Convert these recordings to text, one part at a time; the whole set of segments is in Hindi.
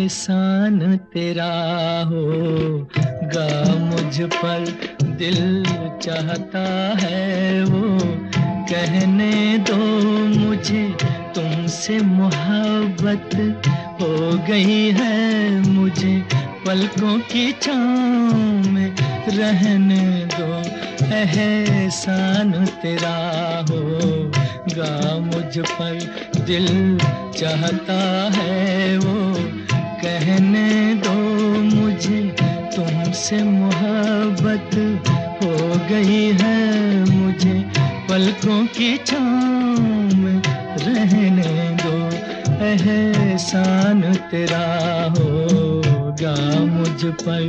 एहसान तेरा होगा मुझ पर, दिल चाहता है वो कहने दो मुझे, तुमसे मोहब्बत हो गई है मुझे, पलकों की छाँव में रहने दो। एहसान तेरा होगा मुझ पर, दिल चाहता है वो कहने दो मुझे, तुमसे मोहब्बत हो गई है मुझे, पलकों की छाँव में रहने दो। एहसान तेरा होगा मुझ पर।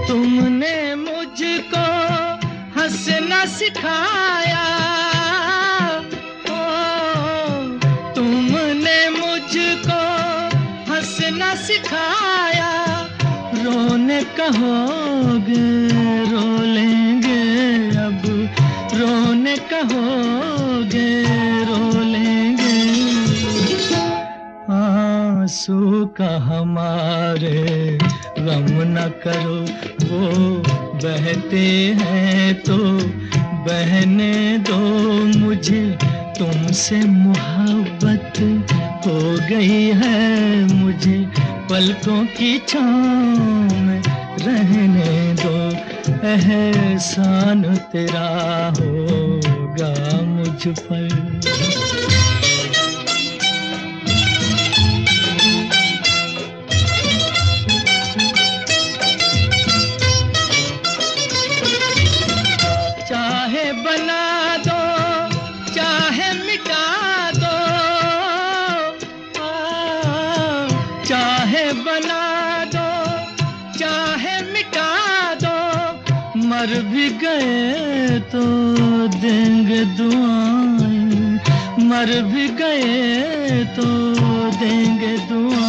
तुमने मुझको हंसना सिखाया, तुमने मुझको हंसना सिखाया, रोने कहोगे रो लेंगे अब, रोने कहोगे रो लेंगे। आंसू का हमारे गम न करो, वो बहते हैं तो बहने दो मुझे, तुमसे मोहब्बत हो गई है मुझे, पलकों की छाँव में रहने दो। एहसान तेरा होगा मुझ पर। चाहे बना दो चाहे मिटा दो, चाहे बना दो चाहे मिटा दो, मर भी गए तो देंगे दुआएं, मर भी गए तो देंगे दुआएं।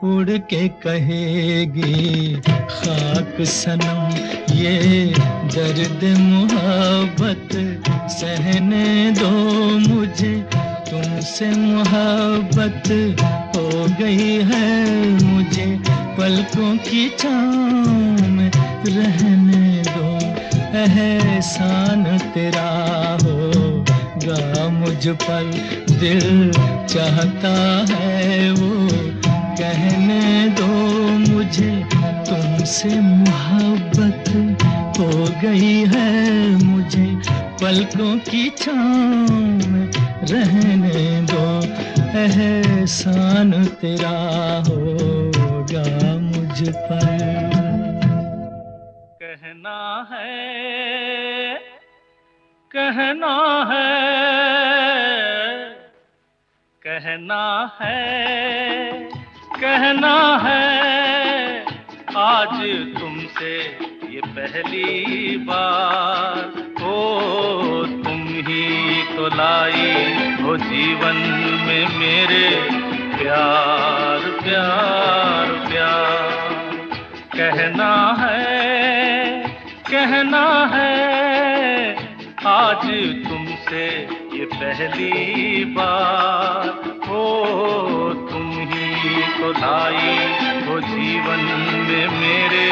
उड़ के कहेगी खाक सनम ये दर्द मोहब्बत सहने दो मुझे, तुमसे मोहब्बत हो गई है मुझे, पलकों की छाँव में रहने दो। एहसान तेरा होगा मुझ पर, दिल चाहता है वो कहने दो मुझे, तुमसे मोहब्बत हो गई है मुझे, पलकों की छाँव में रहने दो। एहसान तेरा होगा मुझ पर। कहना है कहना है कहना है कहना है, आज तुमसे ये पहली बार, ओ तुम ही तो लाई हो जीवन में मेरे प्यार प्यार प्यार। कहना है आज तुमसे ये पहली बार, ओ तुम ही तो लाई हो जीवन में मेरे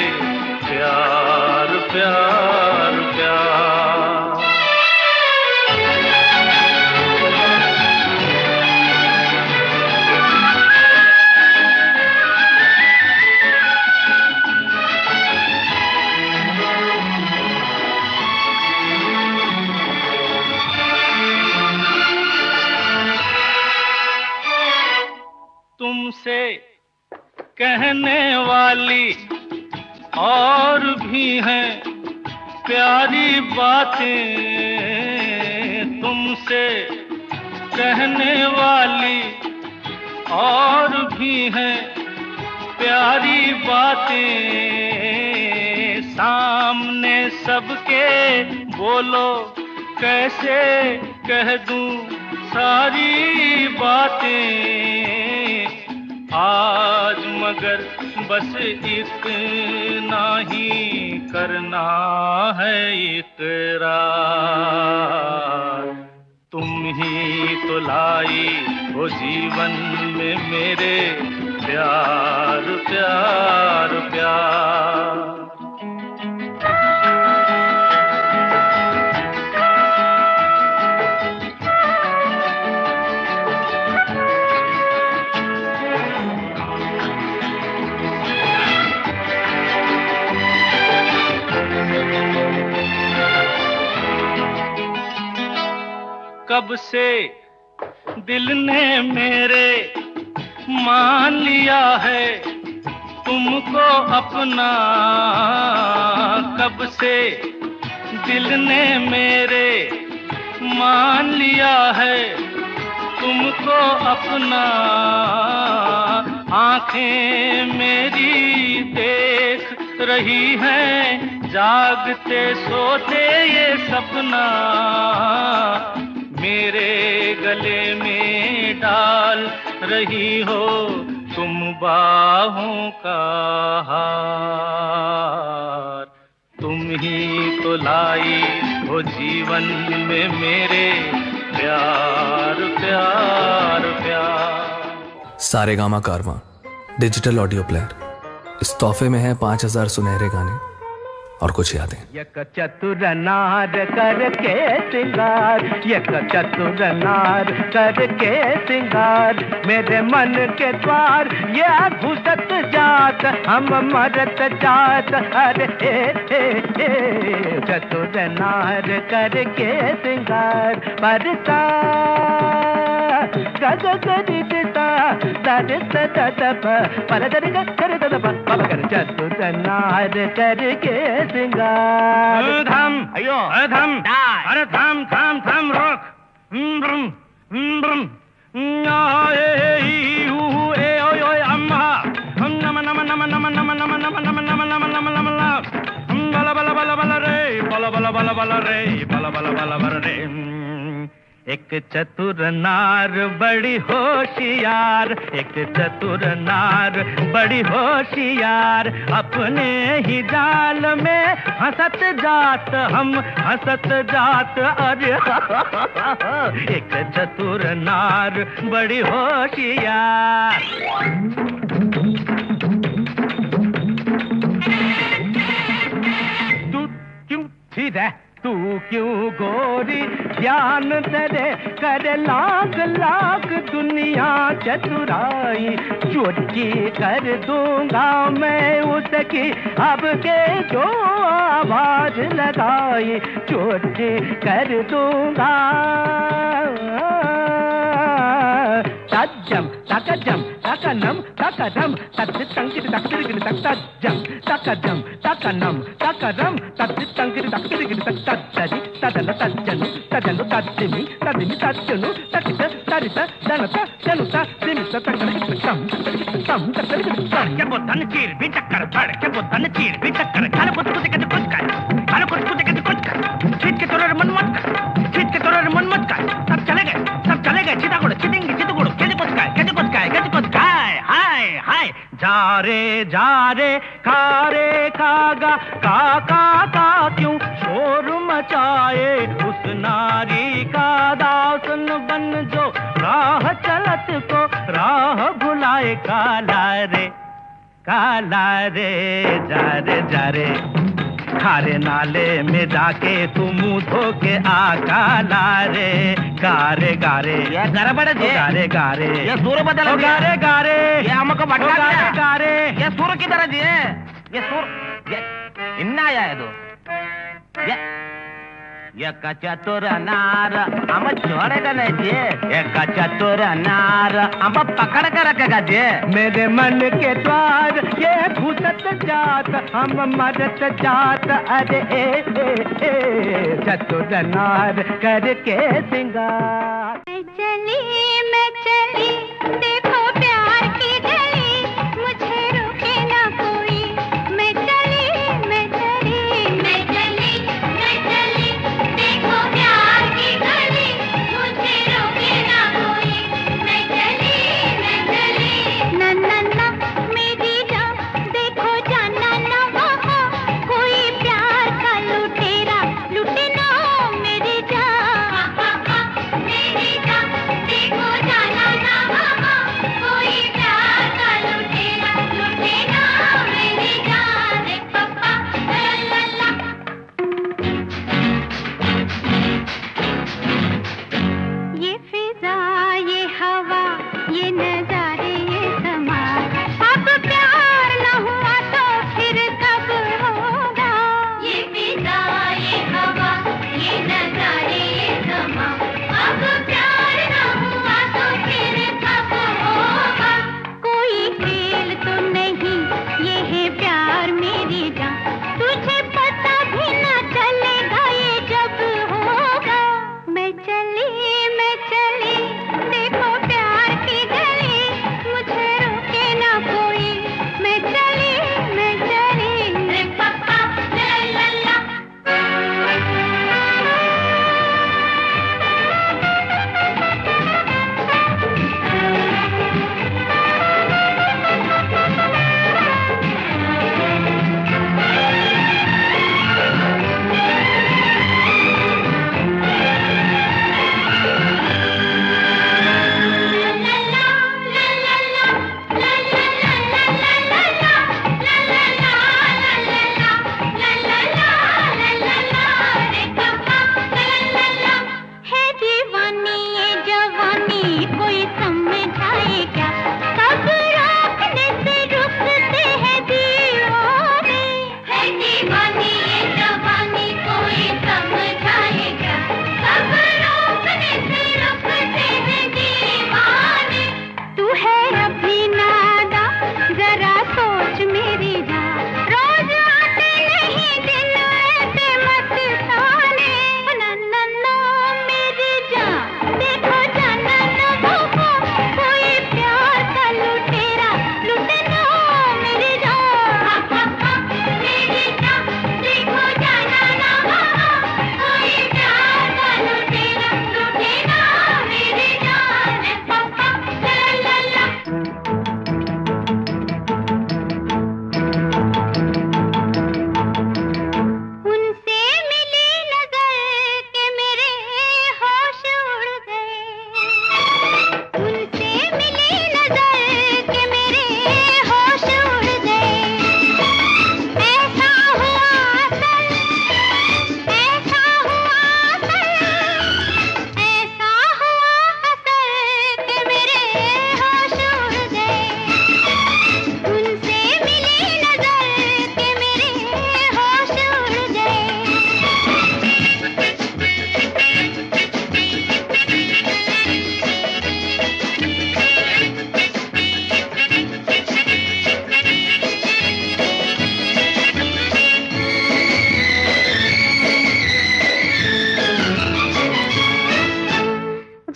प्यार प्यार प्यार। तुमसे कहने वाली और भी हैं प्यारी बातें, तुमसे कहने वाली और भी हैं प्यारी बातें, सामने सबके बोलो कैसे कह दूं सारी बातें आज, मगर बस इतना ही करना है इकरार। तुम ही तो लाई हो जीवन में मेरे प्यार प्यार प्यार। कब से दिल ने मेरे मान लिया है तुमको अपना, कब से दिल ने मेरे मान लिया है तुमको अपना। आंखें मेरी देख रही हैं जागते सोते ये सपना। मेरे गले में डाल रही हो तुम बाहों का हार। तुम ही तो लाई हो जीवन में मेरे प्यार प्यार प्यार। सारेगामा कारवां डिजिटल ऑडियो प्लेयर। इस तोहफे में है 5000 सुनहरे गाने और कुछ यादें। एक चतुर नार करके सिंगार, एक चतुर नार करके सिंगार, मेरे मन के द्वार ये घुसत जात हम मरत जात। अरे चतुर नार करके सिंगार बरसा गग गरी दिता दरित ददप पल दरि कर ददप पल कर। चतुर नार करके सिंगार। धम अयो धम अरे थम थम थम रोक। अम्मा नम नम नम नम नम नम नम नम नम नम नम नम बला बला बला बला रे बला बला बला बला रे बला बला बला बला रे। एक चतुर नार बड़ी होशियार, एक चतुर नार बड़ी होशियार, अपने ही जाल में हंसत जात हम हंसत जात। अरे एक चतुर नार बड़ी होशियार। तू क्यों थी रे, तू क्यों गोरी ज्ञान तेरे कर लाख लाख दुनिया चतुराई। चोरी कर दूंगा मैं उसकी अब के जो आवाज लगाई। चोरी कर दूंगा तज्जम तकजम तकनम तकरम तत्तंगिर तकदिर तकजम तकजम तकनम तकरम तत्तंगिर तकदिर तत्तरि तदन तज्जनु तदनु तज्जिमि तदिनि तज्जनु तकित तरित दनत जनुत दिमित तकन तम तम तकन के बोधन चीर भी टक्कर फड़ के बोधन चीर भी टक्कर काल कुछ कुछ के कुछ कर काल कुछ कुछ के कुछ कर। चीत के तोरे मन मत कर, चीत के तोरे मन मत कर। सब चले गए चितागुड़ चितिंगी चितगुड़ के कुछ काय हाय हाय। जा रे खारे खागा काका का क्यों शोर मचाए। उस नारी का दासन बन जो राह चलत को राह भुलाए। काला रे जा रे खारे नाले में जाके तू मुंह धो के आ। काला रे गारे गारे ये गड़बड़ जे गारे गारे ये सुर बदल गया। गारे गारे ये हमको भटका दिया। गारे ये सुर किधर है ये सुर ये इन्ना आया है तो ये चतुर नार हम छोड़ेगा नहीं जी। ये चतुर नार हम पकड़ कर रखेगा जी। मेरे मन के द्वार ये घुसत जात हम मरत जात। अरे चतुर नार करके सिंगार। मैं चली देखो प्यार की गली मुझे रोके ना कोई। मैं चली देखो प्यार की गली मुझे रोके ना ये नजारे ये समा, अब प्यार न हुआ तो फिर कब होगा? ये फिजा ये हवा ये नजारे ये समा, अब प्यार न हुआ तो फिर कब होगा? कोई खेल तो नहीं ये है प्यार मेरी जान, तुझे पता भी न चलेगा ये जब होगा। मैं चली देखो प्यार की गली, मुझे रोके ना कोई। मैं चली रे पापा ला ला ला।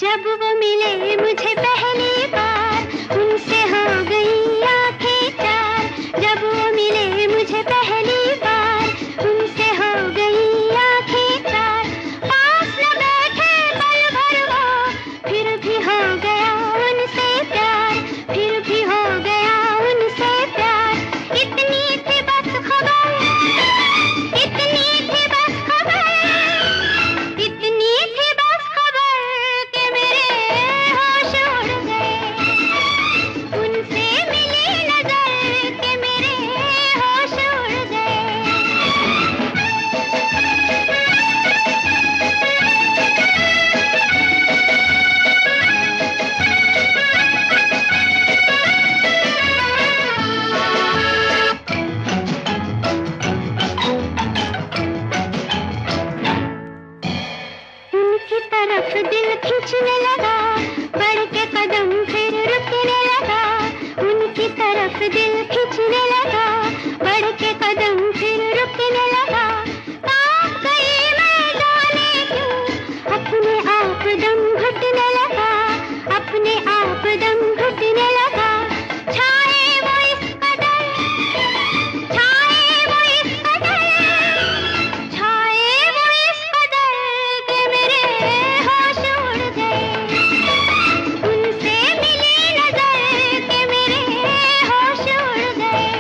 जब वो मिले मुझे पहली बार, उनसे हो गई आंखें चार। जब वो मिले मुझे पहली बार, उनसे हो गई आंखें चार। पास न बैठे पल भर वो, फिर भी हो गया उनसे प्यार, फिर भी हो गया उनसे प्यार। इतनी थी बस खबर, इतनी थी बस खबर, इतनी थी बस खबर के मेरे होश उड़ गए। उनसे मिली नजर के मेरे होश उड़ गए। उनकी तरफ दिल खींचने लगा, बढ़ के कदम फिर रुकने लगा। उनकी तरफ दिल खींचने लगा, बढ़ के कदम फिर रुकने लगा। कांप गई मैं जाने क्यों, अपने आप दम घुटने लगा, अपने आप दम घुटने लगा। छाए वो इस कदर, छाए वो इस कदर, छाए वो इस कदर के मेरे होश उड़ गए। उनसे मिली नजर के मेरे होश उड़ गए।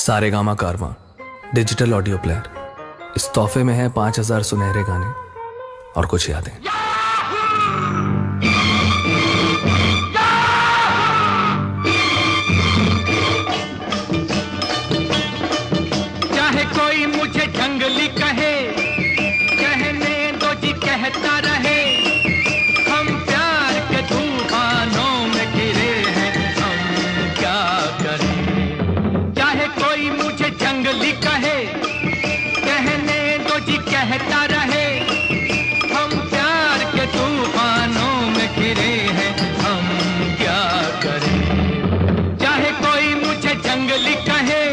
सारेगामा कारवां डिजिटल ऑडियो प्लेयर। इस तोहफे में है 5000 सुनहरे गाने और कुछ यादें। चाहे कोई मुझे जंगली कहे, कहने दो जी कहता रहे, हम प्यार के तूफानों में घिरे हैं, हम क्या करें। चाहे कोई मुझे जंगली कहे, कहने दो जी कहता रहे, हम प्यार के तूफानों में घिरे हैं, हम क्या करें। चाहे कोई मुझे जंगली कहे,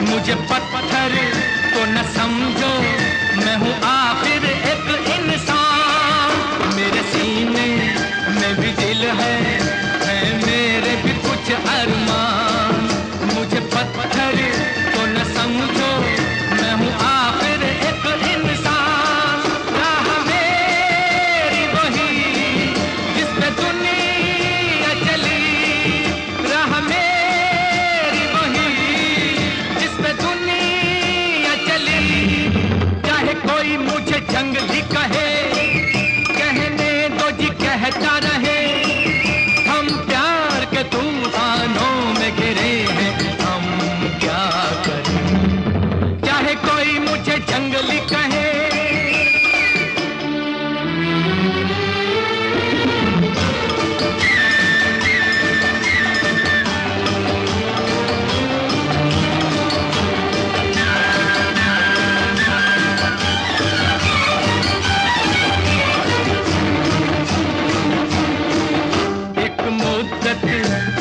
मुझे पत्थर तो न समझो, मैं हूँ आखिर एक इंसान। मेरे सीने में भी दिल है मेरे भी कुछ अरमान। मुझे पत्थर तो न समझो, मैं हूँ आखिर एक इंसान। राह मेरी वही जिस पे दुनिया चली, राह मेरी वही जिस पे दुनिया चली। चाहे कोई मुझे जंगली कहे, कहने दो जी कहता रहे, हम प्यार के तूफानों में घिरे हैं, हम क्या करें। चाहे कोई मुझे जंगली कहे,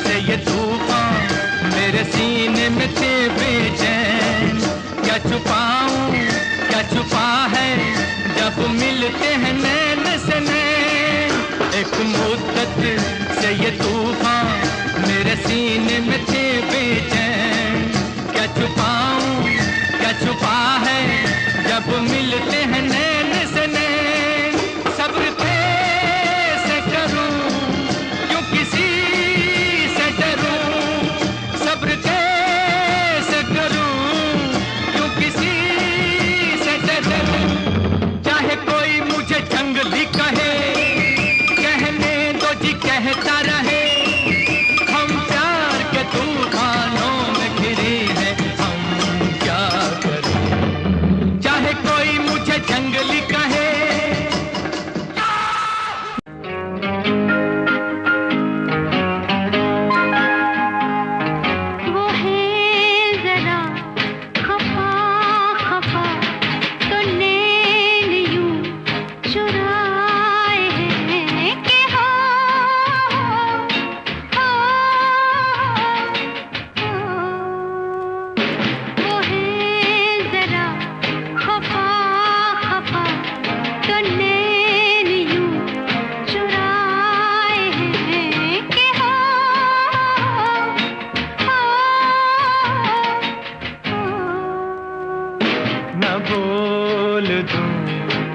से ये तूफान मेरे सीने में थे बेचैन। क्या छुपाऊं क्या छुपा है जब मिलते हैं नैन से नैन। एक मुद्दत से ये तूफान मेरे सीने में थे बेचैन। क्या छुपाऊं क्या छुपा है जब मिलते हैं नैन से नैन। सब्र कैसे करूं क्यों किसी से डरूं, सब्र कैसे करूं क्यों किसी से डरूं। चाहे कोई मुझे जंगली कहे, कहने दो जी कहता रहे, हम प्यार के तूफानों में घिरे हैं, हम क्या करें। चाहे कोई मुझे जंगली कहे,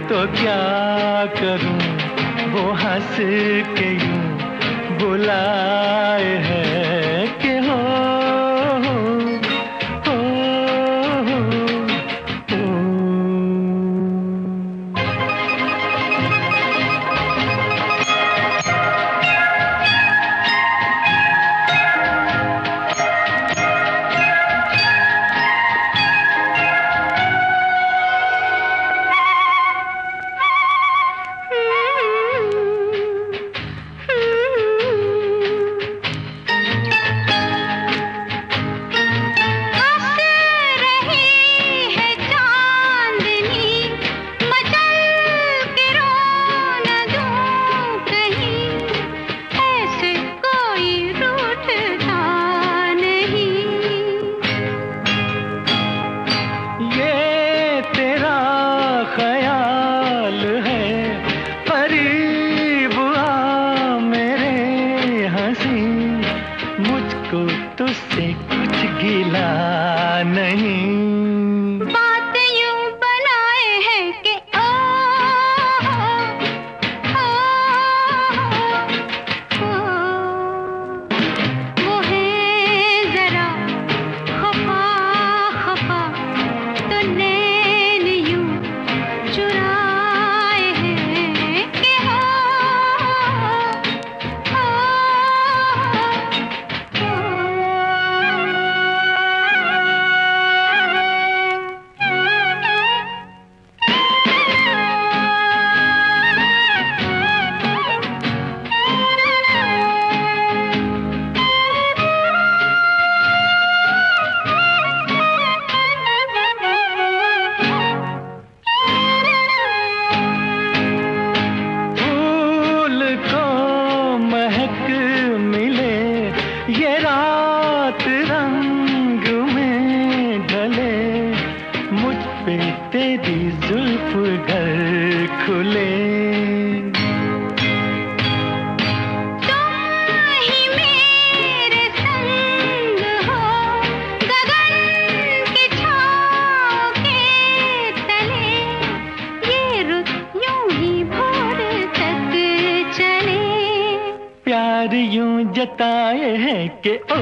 तो क्या करूं वो हंस के यूं बुलाए हैं कि हो प्यार यूं जताए है कि ओ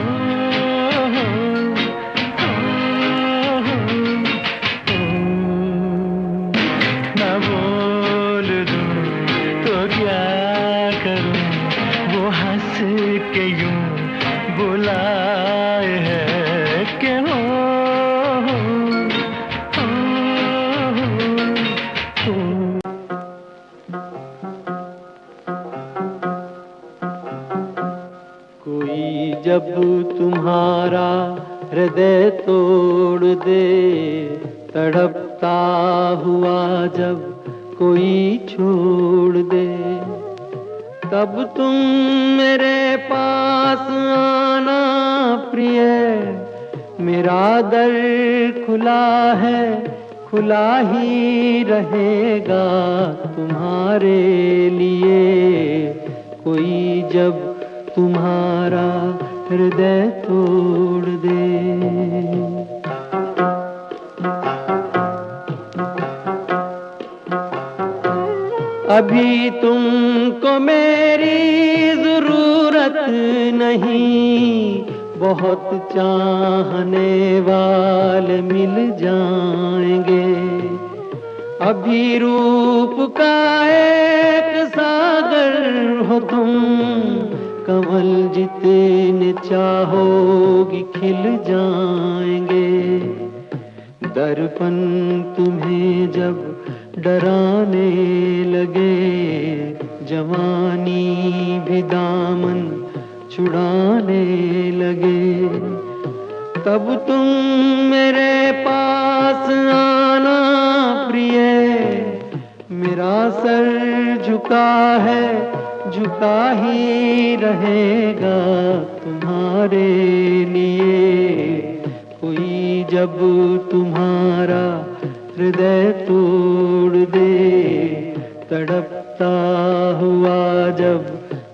ना बोल दूं तो क्या करूं, वो हंस के यूं बुलाए है कि हो कोई जब तुम्हारा हृदय तोड़ दे, तड़पता हुआ जब कोई छोड़ दे, तब तुम मेरे पास आना प्रिय, मेरा दर खुला है, खुला ही रहेगा तुम्हारे लिए। कोई जब तुम्हारा हृदय तोड़ दे। अभी तुमको मेरी जरूरत नहीं, बहुत चाहने वाले मिल जाएंगे। अभी रूप का एक सागर हो तुम, कमल जितने चाहोगी खिल जाएंगे। दर्पण तुम्हें जब डराने लगे, जवानी भी दामन छुड़ाने लगे, तब तुम मेरे पास आना प्रिय। मेरा सर झुका है, झुका ही रहेगा तुम्हारे लिए। कोई जब तुम्हारा हृदय तोड़ दे, तड़पता हुआ जब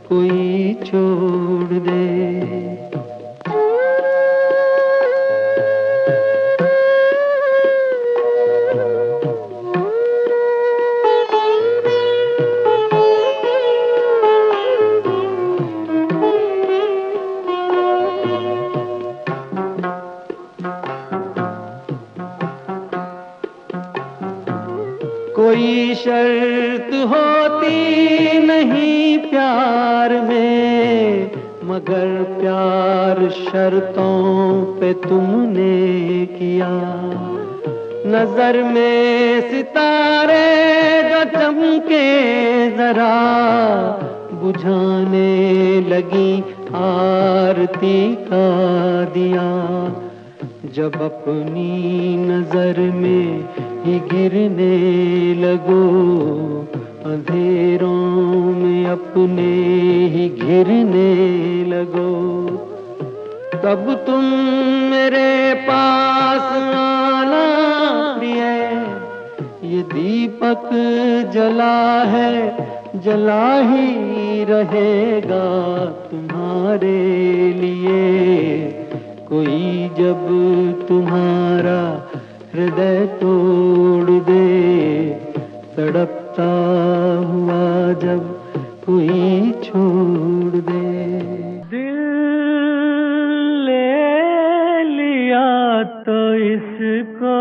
कोई छोड़ दे। कोई शर्त होती नहीं प्यार में, मगर प्यार शर्तों पे तुमने किया। नजर में सितारे जो चमके जरा, बुझाने लगी आरती का दिया। जब अपनी नजर में ही गिरने लगो, अंधेरों में अपने ही घिरने लगो, तब तुम मेरे पास आना प्रिय। ये दीपक जला है, जला ही रहेगा तुम्हारे लिए। कोई जब तुम्हारा हृदय तोड़ दे, तड़पता हुआ जब कोई छोड़ दे। दिल ले लिया तो इसको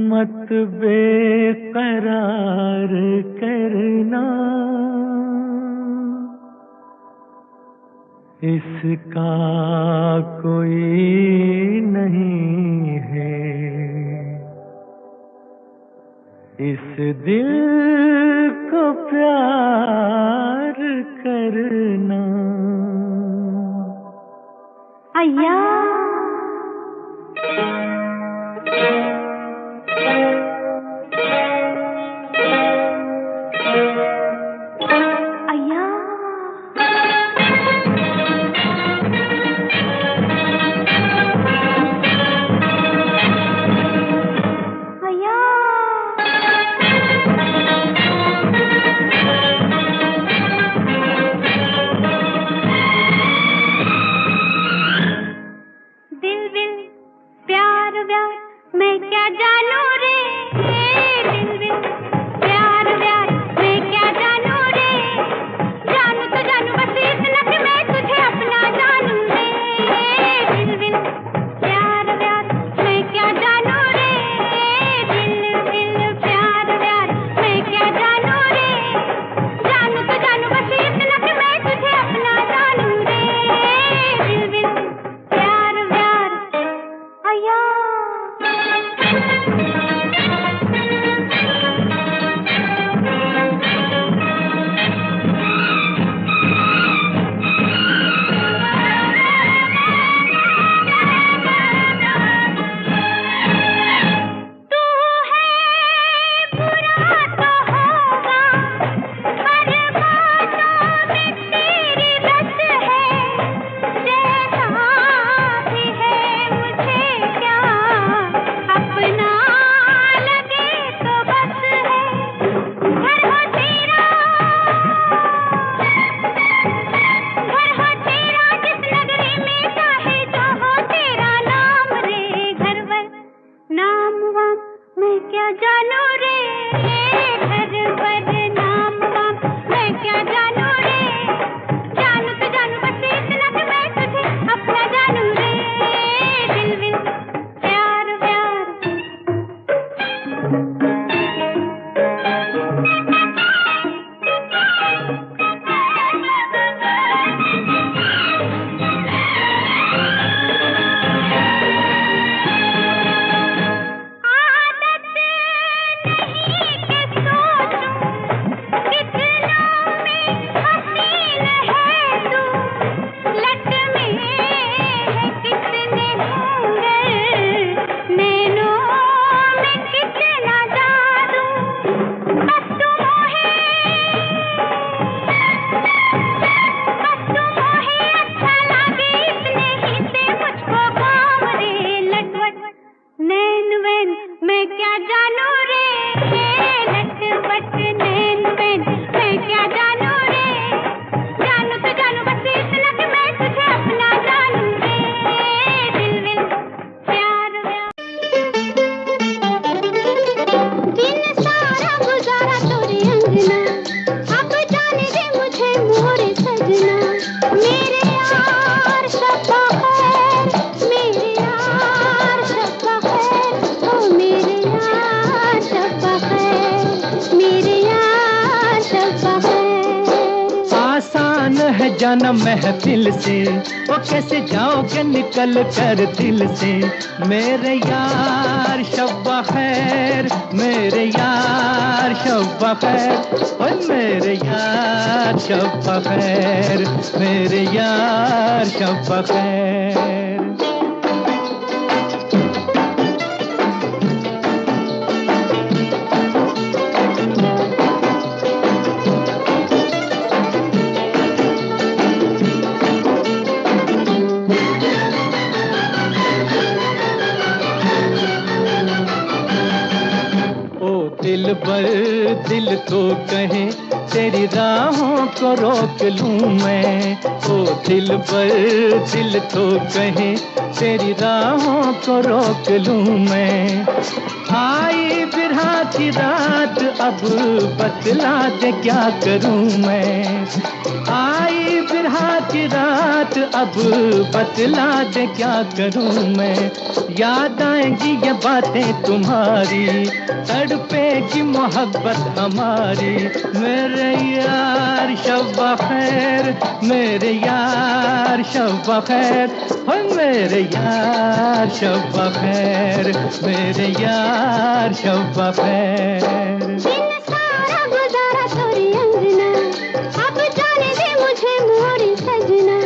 मत बेकरार करना, इसका कोई नहीं है इस दिल को प्यार करना। अय्या है जाना महफिल से, वो कैसे जाओगे निकल कर दिल से। मेरे यार शब्बा खैर, मेरे यार शब्बा खैर, ओए मेरे यार शब्बा खैर, मेरे यार शब्बा खैर। दिल बर दिल तो कहे तेरी राहों को रोक लूं मैं। ओ दिल बर दिल तो कहे तेरी राहों को रोक लूं मैं। आई बिरहा की रात अब बतला दे क्या करूं मैं। आई बिरहा की रात अब बतला दे क्या करूं मैं। याद आएंगी ये बातें तुम्हारी, तड़पेगी मोहब्बत हमारी। मेरे यार शब्बा खैर, मेरे यार शब्बा खैर, हो मेरे यार शब्बा खैर, मेरे यार शब्बा खैर। दिन सारा गुजारा तोरी अंगना, अब जाने दे मुझे मोरी सजना।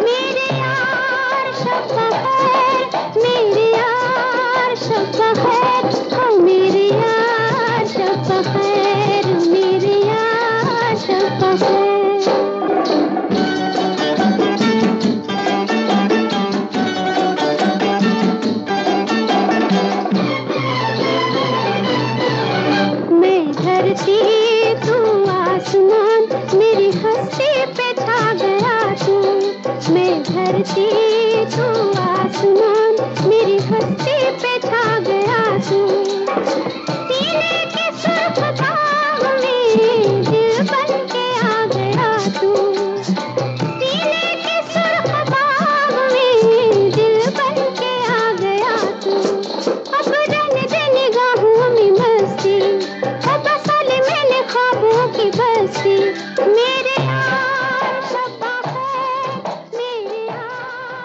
मेरे यार शब्बा खैर, मेरे यार शब्बा खैर, हो मेरे यार शब्बा खैर, मेरे यार शब्बा खैर। तू आसमान मेरी हस्ती पे छा गया तू। मैं धरती तू आसमान मेरी हस्ती पे छा गया तू। सीने के सुर्ख दाग में दिल बन के आ गया तू। सीने के सुर्ख दाग में दिल बन के आ गया तू। अब रहने दे निगाहों में मस्ती, ख्वाबों की बस्ती। मेरे यार शब्बा खैर, मेरे यार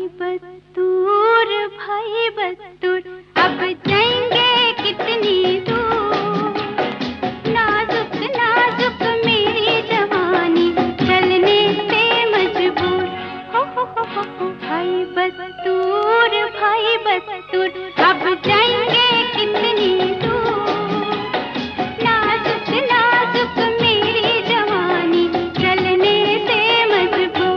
भाई बदतूर, अब जाएंगे कितनी दूर। नाजुक नाजुक मेरी जवानी, चलने से मजबूर। हो भाई बदतूर, अब जाएंगे कितनी दूर। नाजुक नाजुक मेरी जवानी, चलने से मजबूर।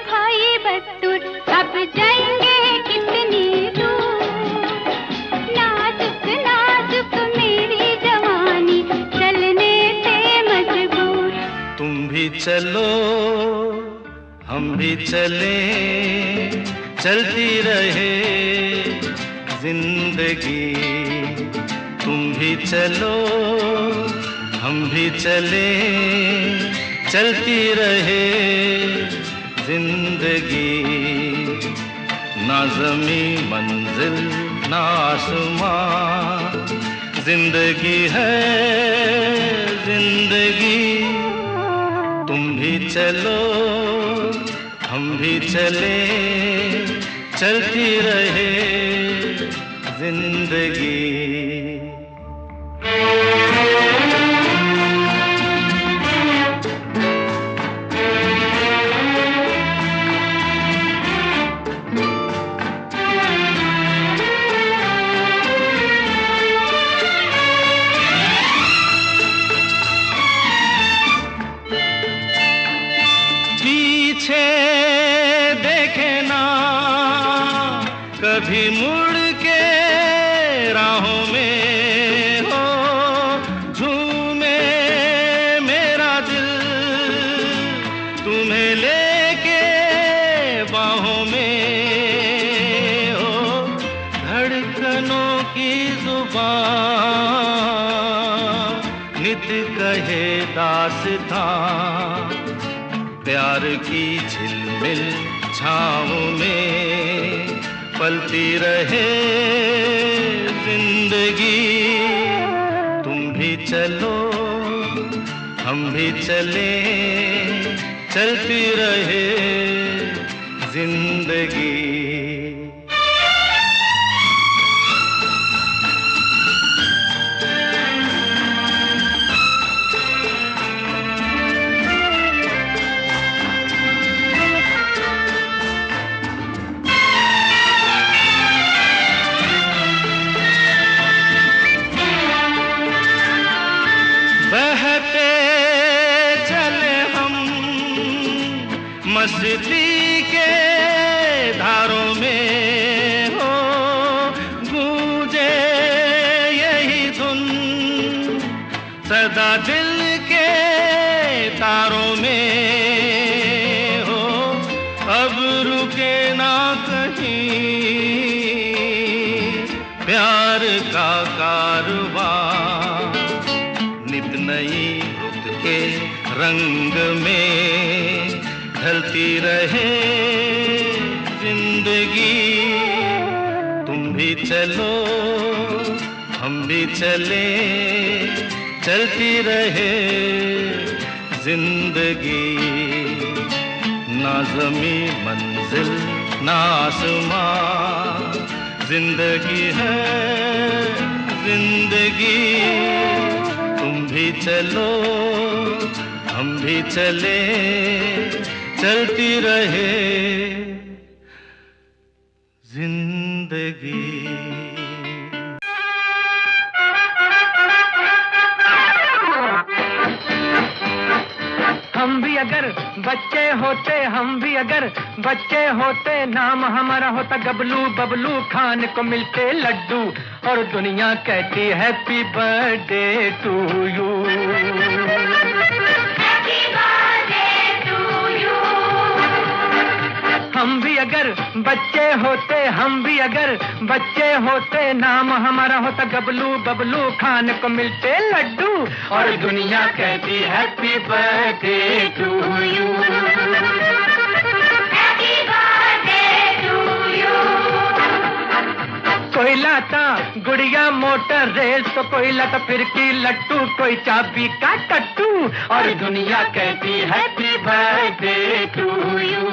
भाई बदतूर, अब जाएंगे कितनी दूर। नाजुक नाजुक मेरी जवानी, चलने से मजबूर। तुम भी चलो हम भी चले, चलती रहे जिंदगी। तुम भी चलो हम भी चले, चलती रहे जिंदगी। ना ज़मीं मंजिल ना आसमां, जिंदगी है जिंदगी। तुम भी चलो हम भी चले, चलती रहे जिंदगी। पीछे देखे ना कभी मुड़ के राहों में, हो झूमे मेरा दिल तुम्हें लेके बाहों में। हो धड़कनों की जुबान नित कहे दास्तां, प्यार की झिलमिल छाँव में पलती रहे जिंदगी। तुम भी चलो हम भी चले, चलती रहे जिंदगी। बहते चले हम मस्ती के धारों में, हो गूंजे यही धुन सदा दिल के तारों में, हो अब रुके ना कहीं प्यार का कारवां। नित नई रुत के रंग में ढलती रहे जिंदगी। तुम भी चलो हम भी चले, चलती रहे जिंदगी। ना ज़मीं मंजिल ना आसमां, जिंदगी है जिंदगी। तुम भी चलो हम भी चले, चलती रहे जिंदगी। हम भी अगर बच्चे होते, हम भी अगर बच्चे होते, नाम हमारा होता गबलू बबलू, खाने को मिलते लड्डू और दुनिया कहती हैप्पी बर्थडे टू यू। हम भी अगर बच्चे होते, हम भी अगर बच्चे होते, नाम हमारा होता गबलू बबलू, खाने को मिलते लड्डू और दुनिया कहती हैप्पी बर्थडे टू यू। कोई लाता गुड़िया मोटर रेल तो कोई लाता फिरकी लट्टू, कोई चाबी का टट्टू और दुनिया कहती हैप्पी बर्थडे टू यू।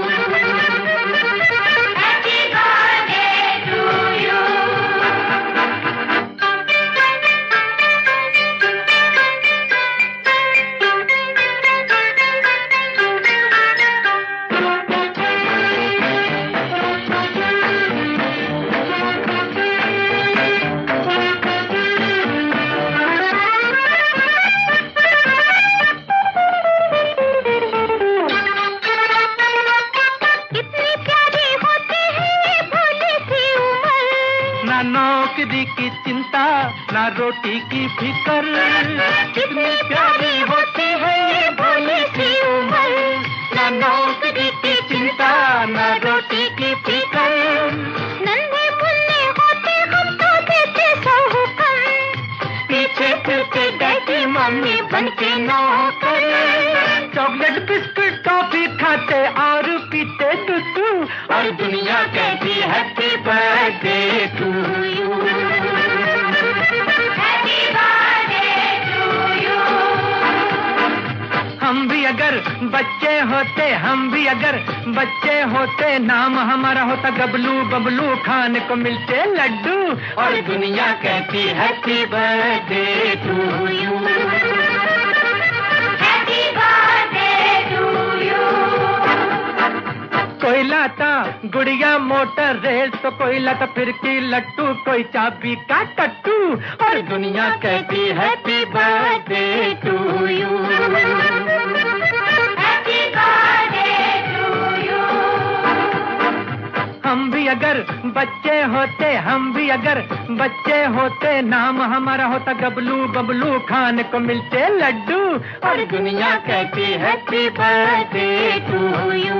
नौकरी की चिंता ना रोटी की फिकर, कितनी प्यारी होती है ये भोली सी उम्र। ना नौकरी की चिंता ना रोटी की फिकर, नन्हे मुन्ने होते हम तो देते सौ हुक्म, पीछे फिरते डैडी मम्मी बनके नौकर। चॉकलेट बिस्कुट टॉफी खाते और पीते टूटू और दुनिया कहती हैप्पी बर्थडे टू यू। हम भी अगर बच्चे होते, हम भी अगर बच्चे होते, नाम हमारा होता गबलू बबलू, खाने को मिलते लड्डू और दुनिया कहती हैप्पी बर्थडे टू यू। कोई लाता गुड़िया मोटर रेल तो कोई लाता फिरकी लट्टू, कोई चाबी का टट्टू और दुनिया कहती हैप्पी बर्थडे टू यू। हम भी अगर बच्चे होते, हम भी अगर बच्चे होते, नाम हमारा होता गबलू बबलू, खाने को मिलते लड्डू और दुनिया कहती हैप्पी बर्थडे टू यू।